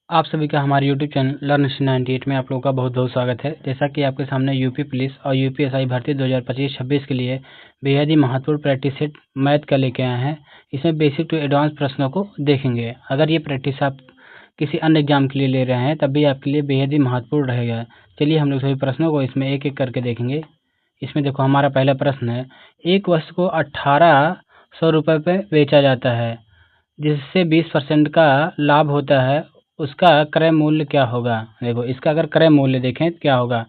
आप सभी का हमारे यूट्यूब चैनल लर्न 98 में आप लोगों का बहुत बहुत स्वागत है। जैसा कि आपके सामने यूपी पुलिस और यूपीएसआई भर्ती 2025-26 के लिए बेहद ही महत्वपूर्ण प्रैक्टिस सेट मैथ का लेके आए हैं। इसमें बेसिक टू एडवांस प्रश्नों को देखेंगे। अगर ये प्रैक्टिस आप किसी अन्य एग्जाम के लिए ले रहे हैं तब भी आपके लिए बेहद ही महत्वपूर्ण रहेगा। चलिए हम लोग सभी प्रश्नों को इसमें एक एक करके देखेंगे। इसमें देखो हमारा पहला प्रश्न है, एक वस्तु को 1800 रुपये पे बेचा जाता है जिससे 20% का लाभ होता है, उसका क्रय मूल्य क्या होगा। देखो इसका अगर क्रय मूल्य देखें तो क्या होगा,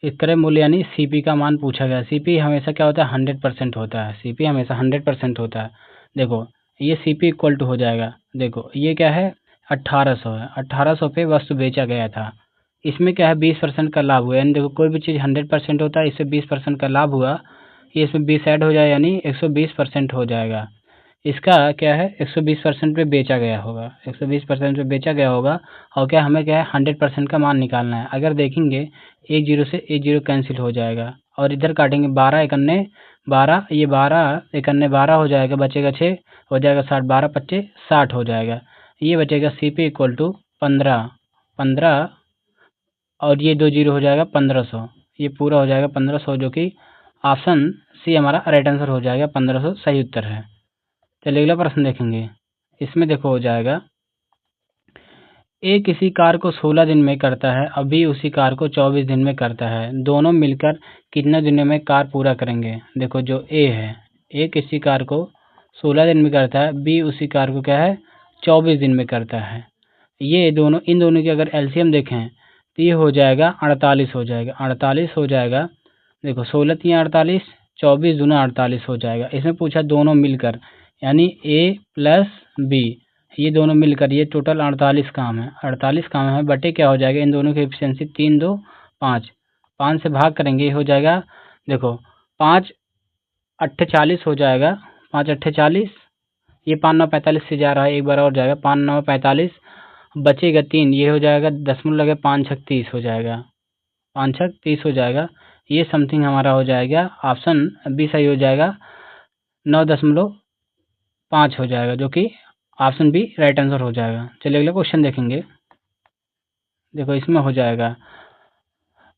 इस क्रय मूल्य यानी सीपी का मान पूछा गया। सीपी हमेशा क्या होता है, 100% होता है। सीपी हमेशा 100% होता है। देखो ये सीपी इक्वल टू हो जाएगा, देखो ये क्या है 1800 है, 1800 पे वस्तु बेचा गया था। इसमें क्या है 20% का लाभ हुआ, यानी देखो कोई भी चीज़ 100% होता है, इससे 20% का लाभ हुआ, ये इसमें 20 ऐड हो जाए यानी 120% हो जाएगा। इसका क्या है 120% पे बेचा गया होगा, 120% पे बेचा गया होगा। और क्या हमें क्या है 100% का मान निकालना है। अगर देखेंगे एक जीरो से एक जीरो कैंसिल हो जाएगा और इधर काटेंगे 12 एकन्ने 12, ये 12 एकन्ने 12 हो जाएगा, बचेगा 6 हो जाएगा 60, 12 पच्चे 60 हो जाएगा। ये बचेगा सी पी इक्वल टू 15 और ये 2 जीरो हो जाएगा 1500, ये पूरा हो जाएगा 1500, जो कि ऑप्शन सी हमारा राइट आंसर हो जाएगा। 1500 सही उत्तर है। चलिए अगला प्रश्न देखेंगे। इसमें देखो हो जाएगा, ए किसी कार्य को 16 दिन में करता है और बी उसी कार्य को 24 दिन में करता है, दोनों मिलकर कितने दिनों में कार्य पूरा करेंगे। देखो जो ए है, ए किसी कार्य को 16 दिन में करता है, बी उसी कार्य को क्या है 24 दिन में करता है। ये दोनों, इन दोनों की अगर एलसीएम देखें तो ये हो जाएगा 48 हो जाएगा, 48 हो जाएगा। देखो 16 3 48, 24 दूना 48 हो जाएगा। इसमें पूछा दोनों मिलकर, यानी ए प्लस बी, ये दोनों मिलकर ये टोटल 48 काम है, 48 काम है बटे क्या हो जाएगा, इन दोनों की एफिशिएंसी 3 2 5, 5 से भाग करेंगे ये हो जाएगा, देखो 5 अट्ठे 40 हो जाएगा, 5 अट्ठे 40, ये 5 9 45 से जा रहा है, एक बार और जाएगा 5 9 45, बचेगा 3, ये हो जाएगा दशमलव लगे 5 छक 30 हो जाएगा, 5 छक 30 हो जाएगा। ये समथिंग हमारा हो जाएगा ऑप्शन बी सही हो जाएगा, 9.5 हो जाएगा, जो कि ऑप्शन बी राइट आंसर हो जाएगा। चलिए अगला क्वेश्चन देखेंगे। देखो इसमें हो जाएगा,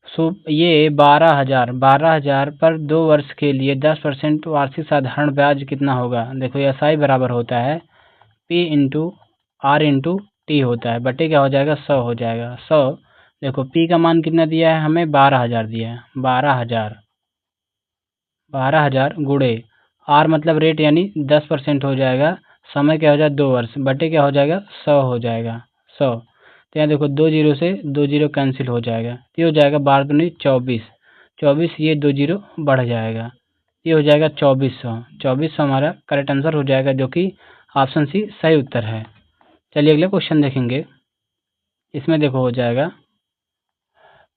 सो ये 12,000 पर 2 वर्ष के लिए 10% वार्षिक साधारण ब्याज कितना होगा। देखो एस आई बराबर होता है P into R into T होता है, बटे क्या हो जाएगा 100 हो जाएगा 100। देखो पी का मान कितना दिया है हमें 12,000 दिया है, 12,000 गुणे आर मतलब रेट यानी 10% हो जाएगा, समय क्या हो जाएगा 2 वर्ष, बटे क्या हो जाएगा 100 हो जाएगा 100। तो यहाँ देखो 2 जीरो से 2 जीरो कैंसिल हो जाएगा, ये हो जाएगा 12 दूनी 24, 24 ये 2 जीरो बढ़ जाएगा, ये हो जाएगा 2400, 2400 हमारा करेक्ट आंसर हो जाएगा, जो कि ऑप्शन सी सही उत्तर है। चलिए अगले क्वेश्चन देखेंगे। इसमें देखो हो जाएगा,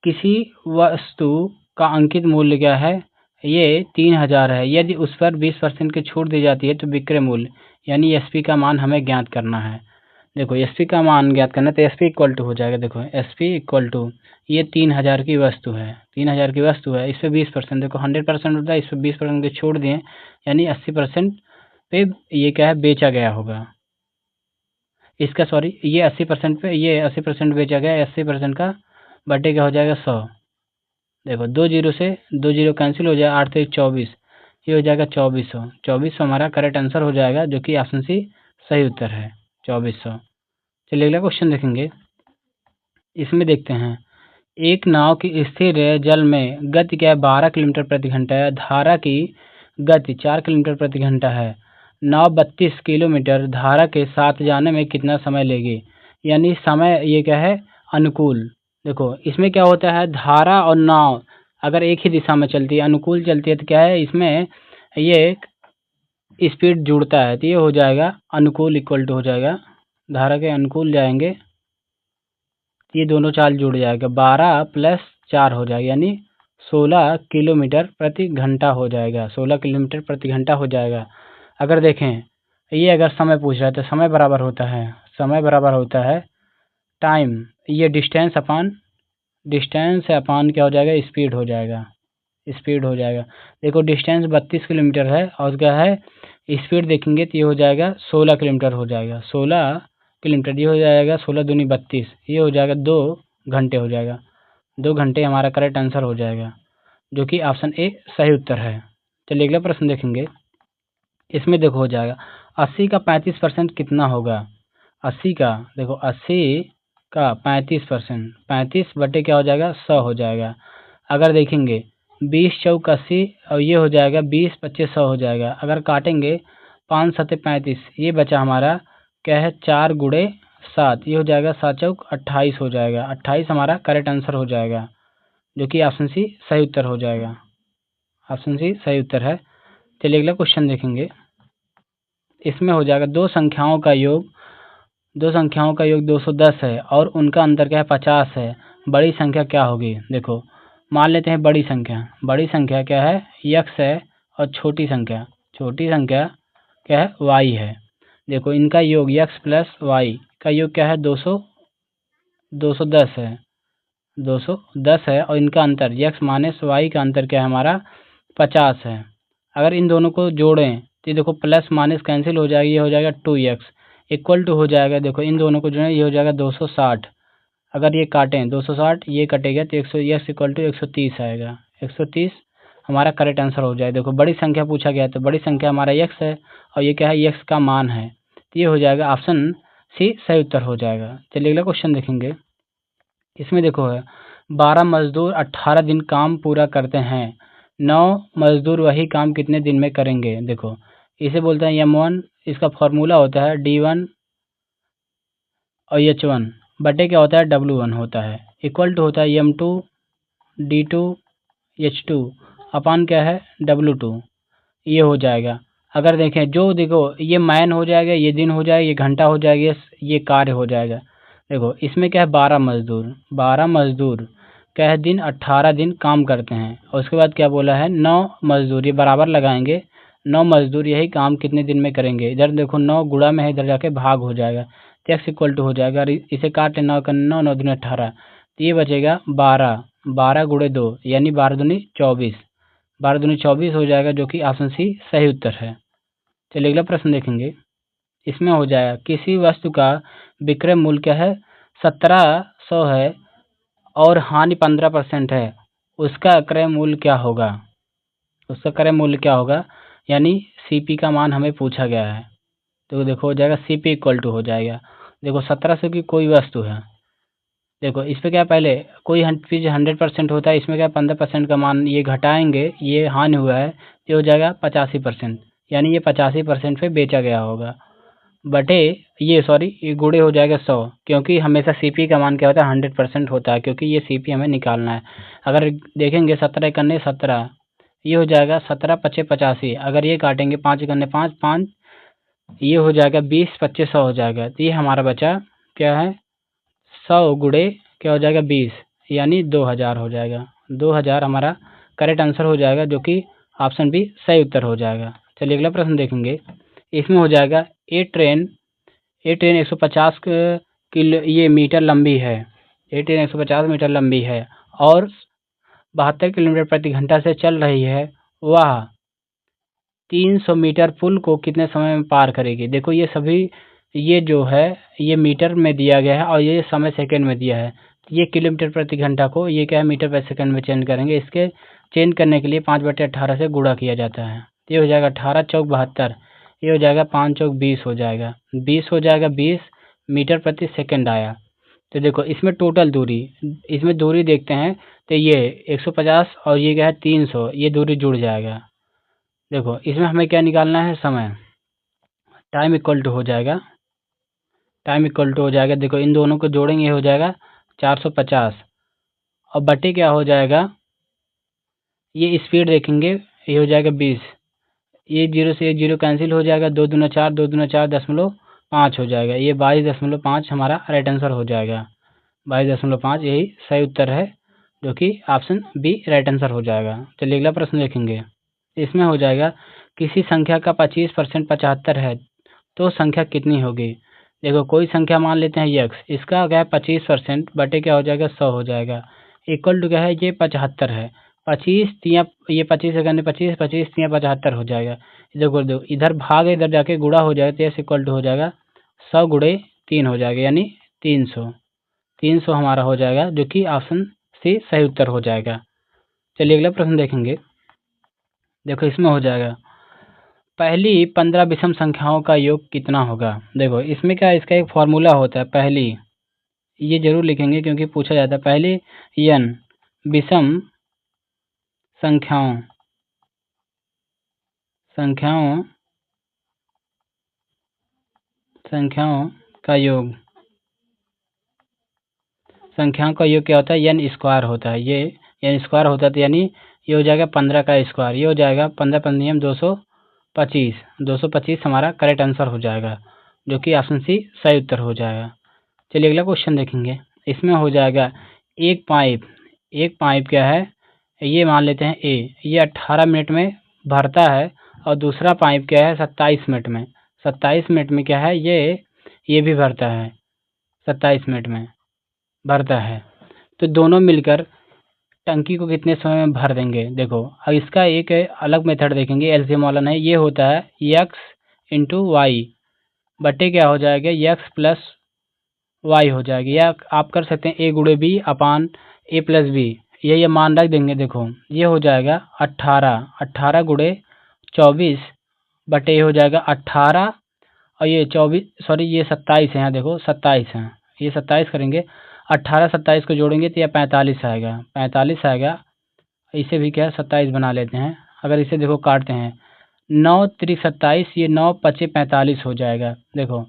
किसी वस्तु का अंकित मूल्य क्या है, ये 3000 है, यदि उस पर 20% की छूट दी जाती है तो विक्रय मूल्य यानी एसपी का मान हमें ज्ञात करना है। देखो एसपी का मान ज्ञात करना तो एसपी इक्वल टू हो जाएगा, देखो एसपी इक्वल टू ये 3000 की वस्तु है, 3000 की वस्तु है, इस पर 20%, देखो 100% होता है, इस पर 20% की छूट दिए यानी 80% पे ये क्या है बेचा गया होगा। इसका सॉरी ये 80% पे, ये 80% बेचा गया, 80% का बटे क्या हो जाएगा 100। देखो 2 जीरो से 2 जीरो कैंसिल हो जाएगा, 8 से 24, ये हो जाएगा 2400, 2400 हमारा करेक्ट आंसर हो जाएगा, जो कि ऑप्शन सी सही उत्तर है 2400। चलिए अगला क्वेश्चन देखेंगे। इसमें देखते हैं, एक नाव की स्थिर जल में गति क्या है 12 किलोमीटर प्रति घंटा है, धारा की गति 4 किलोमीटर प्रति घंटा है, नाव 32 किलोमीटर धारा के साथ जाने में कितना समय लेगी। यानी समय ये क्या है अनुकूल। देखो इसमें क्या होता है, धारा और नाव अगर एक ही दिशा में चलती है, अनुकूल चलती है, तो क्या है इसमें ये स्पीड जुड़ता है, तो ये हो जाएगा अनुकूल इक्वल टू हो जाएगा, धारा के अनुकूल जाएंगे ये दोनों चाल जुड़ जाएगा, 12 प्लस 4 हो जाएगा, यानी 16 किलोमीटर प्रति घंटा हो जाएगा, 16 किलोमीटर प्रति घंटा हो जाएगा। अगर देखें ये अगर समय पूछ रहा है तो समय बराबर होता है, समय बराबर होता है टाइम, ये डिस्टेंस अपान क्या हो जाएगा स्पीड हो जाएगा, स्पीड हो जाएगा। देखो डिस्टेंस 32 किलोमीटर है और क्या है स्पीड देखेंगे तो ये हो जाएगा 16 किलोमीटर हो जाएगा, 16 किलोमीटर, ये हो जाएगा 16 दूनी 32, ये हो जाएगा 2 घंटे हो जाएगा। 2 घंटे हमारा करेक्ट आंसर हो जाएगा, जो कि ऑप्शन ए सही उत्तर है। चलिए अगला प्रश्न देखेंगे। इसमें देखो हो जाएगा 80 का 35% कितना होगा। 80 का देखो 80 का 35%, 35 बटे क्या हो जाएगा 100 हो जाएगा। अगर देखेंगे 20 चौक 80 और ये हो जाएगा 20 25 100 हो जाएगा। अगर काटेंगे 5 सत्ते 35, ये बचा हमारा क्या है 4 गुणे 7, ये हो जाएगा 7 चौक 28 हो जाएगा। 28 हमारा करेक्ट आंसर हो जाएगा, जो कि ऑप्शन सी सही उत्तर हो जाएगा। ऑप्शन सी सही उत्तर है। चलिए अगला क्वेश्चन देखेंगे। इसमें हो जाएगा दो संख्याओं का योग 210 है और उनका अंतर क्या है 50 है। बड़ी संख्या क्या होगी। देखो मान लेते हैं बड़ी संख्या क्या है x है और छोटी संख्या क्या है y है। देखो इनका योग x प्लस y का योग क्या है 210 है, 210 है और इनका अंतर x माइनस y का अंतर क्या है हमारा 50 है। अगर इन दोनों को जोड़ें तो देखो प्लस माइनस कैंसिल हो जाएगी, ये हो जाएगा 2x इक्वल टू हो जाएगा। देखो इन दोनों को जोड़ें ये हो जाएगा 260। अगर ये काटें 260 ये कटेगा तो 100 इक्वल टू 130 आएगा। 130 हमारा करेक्ट आंसर हो जाए। देखो बड़ी संख्या पूछा गया तो बड़ी संख्या हमारा x है और ये क्या है x का मान है, तो ये हो जाएगा ऑप्शन सी सही उत्तर हो जाएगा। चलिए अगला क्वेश्चन देखेंगे। इसमें देखो है 12 मजदूर 18 दिन काम पूरा करते हैं, 9 मजदूर वही काम कितने दिन में करेंगे। देखो इसे बोलते हैं M1, इसका फॉर्मूला होता है D1 और H1 बटे क्या होता है W1 होता है, इक्वल टू होता है M2 D2 H2 अपान क्या है W2, ये हो जाएगा। अगर देखें जो देखो ये मैन हो जाएगा, ये दिन हो जाएगा, ये घंटा हो जाएगा, ये कार्य हो जाएगा। देखो इसमें क्या है 12 मजदूर क्या है दिन 18 दिन काम करते हैं और उसके बाद क्या बोला है 9 मजदूर, ये बराबर लगाएंगे 9 मजदूर यही काम कितने दिन में करेंगे। इधर देखो 9 गुणा में है, इधर जाके भाग हो जाएगा तो x इक्वल टू हो जाएगा। इसे काट 9 का 9 9 दूनी 18, तो ये बचेगा 12 गुणे 2 यानी 12 दूनी 24, 12 दूनी 24 हो जाएगा, जो कि ऑप्शन सी सही उत्तर है। चलिए अगला प्रश्न देखेंगे। इसमें हो जाएगा किसी वस्तु का विक्रय मूल्य क्या है 1700 है और हानि 15% है, उसका क्रय मूल्य क्या होगा। यानी सीपी का मान हमें पूछा गया है, तो देखो हो जाएगा सीपी इक्वल टू हो जाएगा। देखो 1700 की कोई वस्तु है, देखो इस पे क्या पहले कोई चीज़ 100% होता है, इसमें क्या 15% का मान ये घटाएंगे, ये हानि हुआ है, ये हो जाएगा 85%, यानी ये 85% पे बेचा गया होगा बटे ये गुणे हो जाएगा 100, क्योंकि हमेशा सीपी का मान क्या होता है 100% होता है, क्योंकि ये सीपी हमें निकालना है। अगर देखेंगे 17 करने 17, ये हो जाएगा 17 पच्चे 85, अगर ये काटेंगे 5 करने 5 5, ये हो जाएगा 20 25 100 हो जाएगा। तो ये हमारा बचा क्या है 100 गुणे क्या हो जाएगा 20, यानी 2000 हो जाएगा। 2000 हमारा करेक्ट आंसर हो जाएगा, जो कि ऑप्शन बी सही उत्तर हो जाएगा। चलिए अगला प्रश्न देखेंगे। इसमें हो जाएगा ए ट्रेन 150 किलो ये मीटर लंबी है, ए ट्रेन 150 मीटर लंबी है और 72 किलोमीटर प्रति घंटा से चल रही है, वह 300 मीटर पुल को कितने समय में पार करेगी। देखो ये सभी ये जो है ये मीटर में दिया गया है और ये समय सेकंड में दिया है। ये किलोमीटर प्रति घंटा को ये क्या है मीटर प्रति सेकंड में चेंज करेंगे। इसके चेंज करने के लिए 5/18 से गुणा किया जाता है, ये हो जाएगा 18 चौक 72, ये हो जाएगा 5 चौक 20 हो जाएगा, 20 हो जाएगा 20 मीटर प्रति सेकंड आया। तो देखो इसमें टोटल दूरी, इसमें दूरी देखते हैं तो ये 150 और ये क्या है 300, ये दूरी जुड़ जाएगा। देखो इसमें हमें क्या निकालना है समय, टाइम इक्वल टू हो जाएगा, देखो इन दोनों को जोड़ेंगे ये हो जाएगा 450 और बटे क्या हो जाएगा, ये स्पीड देखेंगे ये हो जाएगा 20, ये 0 से 0 कैंसिल हो जाएगा, 2 दूना 4 2 दूना 4.5 हो जाएगा, ये 22.5 हमारा राइट आंसर हो जाएगा। 22.5 यही सही उत्तर है, जो कि ऑप्शन बी राइट आंसर हो जाएगा। चलिए अगला प्रश्न देखेंगे। इसमें हो जाएगा किसी संख्या का 25% 75 है तो संख्या कितनी होगी। देखो कोई संख्या मान लेते हैं x, इसका क्या है 25% बटे क्या हो जाएगा 100 हो जाएगा, इक्वल टू क्या है ये 75 है, 25 तिया ये 25 सेकंड 25 25 तिया 75 हो जाएगा। देखो इधर भाग इधर जाके गुणा हो जाएगा तो इक्वल टू हो जाएगा 100 गुणे 3 हो जाएगा, यानी 300। 300 हमारा हो जाएगा, जो कि ऑप्शन सी सही उत्तर हो जाएगा। चलिए अगला प्रश्न देखेंगे। देखो इसमें हो जाएगा, पहली 15 विषम संख्याओं का योग कितना होगा। देखो इसमें क्या है, इसका एक फॉर्मूला होता है। पहली, ये जरूर लिखेंगे क्योंकि पूछा जाता है। पहली n विषम संख्याओं संख्याओं संख्याओं का योग संख्याओं का योग क्या होता है, n स्क्वायर होता है। ये n स्क्वायर होता है, तो यानी ये हो जाएगा 15 का स्क्वायर। ये हो जाएगा 15 पर नियम 225। 225 हमारा करेक्ट आंसर हो जाएगा, जो कि ऑप्शन सी सही उत्तर हो जाएगा। चलिए अगला क्वेश्चन देखेंगे। इसमें हो जाएगा, एक पाइप क्या है, ये मान लेते हैं ए, ये 18 मिनट में भरता है, और दूसरा पाइप क्या है 27 मिनट में। 27 मिनट में क्या है, ये भी भरता है, 27 मिनट में भरता है। तो दोनों मिलकर टंकी को कितने समय में भर देंगे। देखो अब इसका एक अलग मेथड देखेंगे, एलसीएम वाला नहीं। ये होता है x इंटू वाई बटे क्या हो जाएगा, x प्लस वाई हो जाएगी, या आप कर सकते हैं ए गुणे बी अपान ए प्लस बी। ये मान रख देंगे। देखो ये हो जाएगा 18 गुणे 24 बटे ये हो जाएगा 18, और ये 24 सॉरी ये 27 है। यहाँ देखो 27 है, ये 27 करेंगे, 18 27 को जोड़ेंगे तो यह 45 आएगा। 45 आएगा, इसे भी क्या है 27 बना लेते हैं। अगर इसे देखो काटते हैं, 9 त्रिक 27, ये 9 पचे 45 हो जाएगा। देखो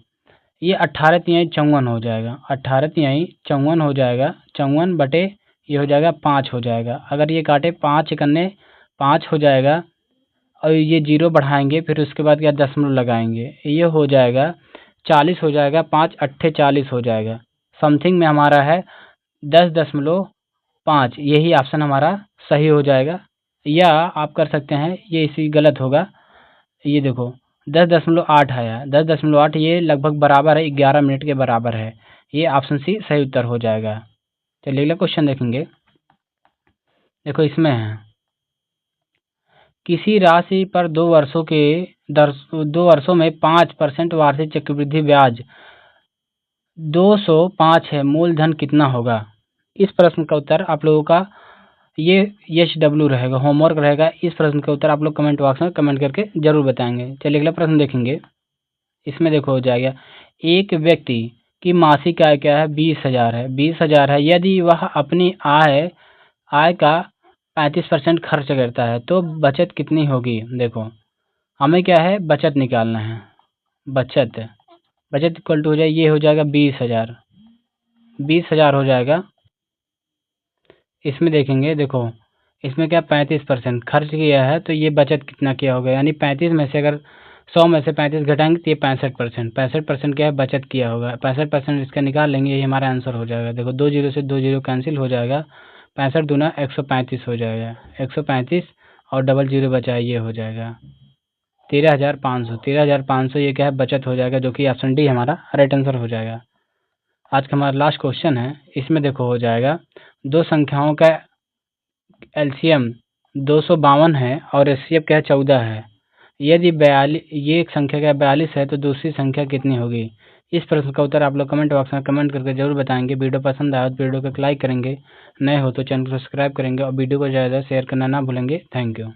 ये 18 तिहाई 54 हो जाएगा, 18 तिहाई 54 हो जाएगा। 54 बटे ये हो जाएगा 5 हो जाएगा। अगर ये काटे 5 एकन्ने 5 हो जाएगा, और ये 0 बढ़ाएंगे, फिर उसके बाद क्या दशमलव लगाएंगे, ये हो जाएगा 40 हो जाएगा। 5 अट्ठे 40 हो जाएगा। समथिंग में हमारा है 10.5, यही ऑप्शन हमारा सही हो जाएगा। या आप कर सकते हैं, ये इसी गलत होगा। ये देखो 10.8 आया, 10.8 ये लगभग बराबर है 11 मिनट के बराबर है। ये ऑप्शन सी सही उत्तर हो जाएगा। चलिए अगला क्वेश्चन देखेंगे। देखो इसमें है, किसी राशि पर 2 वर्षों में 5% वार्षिक चक्रवृद्धि ब्याज 205 है, मूलधन कितना होगा। इस प्रश्न का उत्तर आप लोगों का ये HW रहेगा, होमवर्क रहेगा। इस प्रश्न का उत्तर आप लोग कमेंट बॉक्स में कमेंट करके जरूर बताएंगे। चलिए अगला प्रश्न देखेंगे। इसमें देखो हो जाएगा, एक व्यक्ति की मासिक आय क्या है, 20,000 है। 20,000 है, यदि वह अपनी आय का 35% खर्च करता है तो बचत कितनी होगी। देखो हमें क्या है, बचत निकालना है। बचत इक्वल टू हो जाए, ये हो जाएगा 20,000। 20,000 हो जाएगा। इसमें देखेंगे, देखो इसमें क्या 35% खर्च किया है, तो ये बचत कितना किया होगा, यानी 35 में से अगर 100 में से 35 घटाएंगे तो ये 65%। 65% क्या है, बचत किया होगा। 65% इसका निकाल लेंगे, ये हमारा आंसर हो जाएगा। देखो 2 जीरो से 2 जीरो कैंसिल हो जाएगा, 65 दूना 135 हो जाएगा। 135 और डबल जीरो बचा है, ये हो जाएगा 13,500। 13,500 ये क्या है, बचत हो जाएगा, जो कि ऑप्शन डी हमारा राइट आंसर हो जाएगा। आज का हमारा लास्ट क्वेश्चन है। इसमें देखो हो जाएगा, दो संख्याओं का एलसीएम 252 है और एचसीएफ क्या है 14 है। यदि 42, ये एक संख्या क्या 42 है, तो दूसरी संख्या कितनी होगी। इस प्रश्न का उत्तर आप लोग कमेंट बॉक्स में कमेंट करके जरूर बताएंगे। वीडियो पसंद आया तो वीडियो को लाइक करेंगे, नए हो तो चैनल को सब्सक्राइब करेंगे, और वीडियो को ज़्यादा शेयर करना ना भूलेंगे। Thank you.